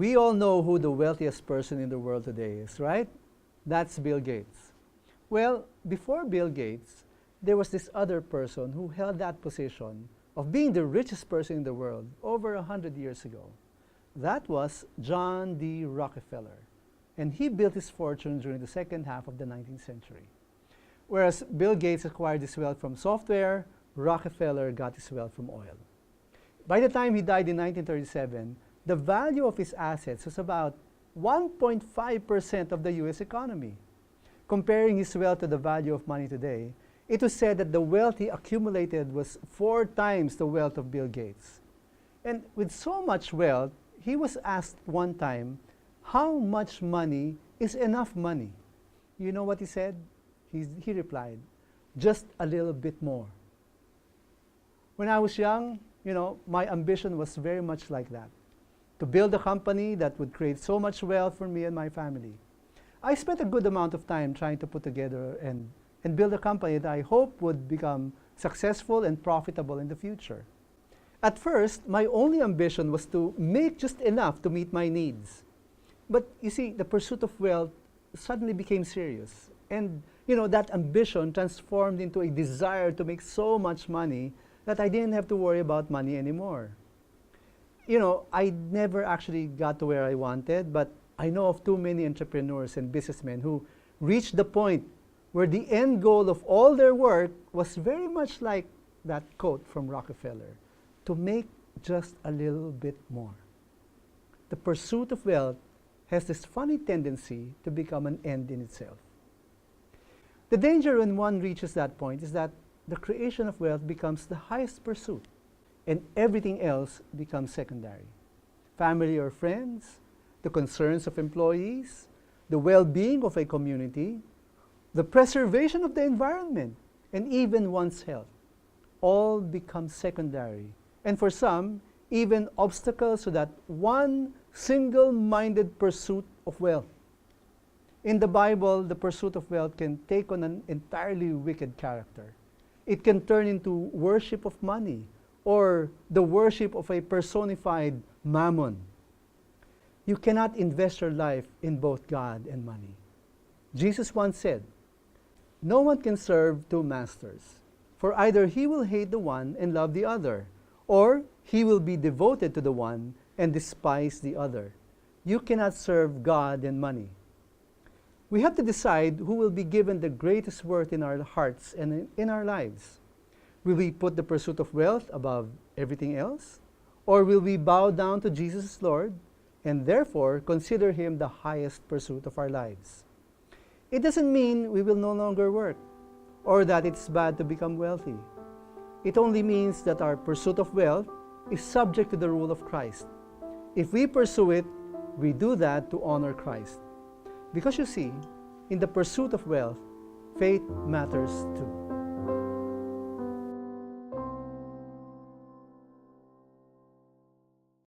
We all know who the wealthiest person in the world today is, right? That's Bill Gates. Well, before Bill Gates, there was this other person who held that position of being the richest person in the world over 100 years ago. That was John D. Rockefeller, and he built his fortune during the second half of the 19th century. Whereas Bill Gates acquired his wealth from software, Rockefeller got his wealth from oil. By the time he died in 1937, the value of his assets was about 1.5% of the US economy. Comparing his wealth to the value of money today, it was said that the wealth he accumulated was 4 times the wealth of Bill Gates. And with so much wealth, he was asked one time, how much money is enough money? You know what he said? He replied, just a little bit more. When I was young, my ambition was very much like that, to build a company that would create so much wealth for me and my family. I spent a good amount of time trying to put together and build a company that I hope would become successful and profitable in the future. At first, my only ambition was to make just enough to meet my needs. But you see, the pursuit of wealth suddenly became serious. And that ambition transformed into a desire to make so much money that I didn't have to worry about money anymore. I never actually got to where I wanted, but I know of too many entrepreneurs and businessmen who reached the point where the end goal of all their work was very much like that quote from Rockefeller, to make just a little bit more. The pursuit of wealth has this funny tendency to become an end in itself. The danger when one reaches that point is that the creation of wealth becomes the highest pursuit, and everything else becomes secondary. Family or friends, the concerns of employees, the well-being of a community, the preservation of the environment, and even one's health, all become secondary, and for some, even obstacles to that one single-minded pursuit of wealth. In the Bible, the pursuit of wealth can take on an entirely wicked character. It can turn into worship of money or the worship of a personified mammon. You cannot invest your life in both God and money. Jesus once said, "No one can serve 2 masters, for either he will hate the one and love the other, or he will be devoted to the one and despise the other. You cannot serve God and money." We have to decide who will be given the greatest worth in our hearts and in our lives. Will we put the pursuit of wealth above everything else? Or will we bow down to Jesus as Lord and therefore consider Him the highest pursuit of our lives? It doesn't mean we will no longer work or that it's bad to become wealthy. It only means that our pursuit of wealth is subject to the rule of Christ. If we pursue it, we do that to honor Christ. Because you see, in the pursuit of wealth, faith matters too.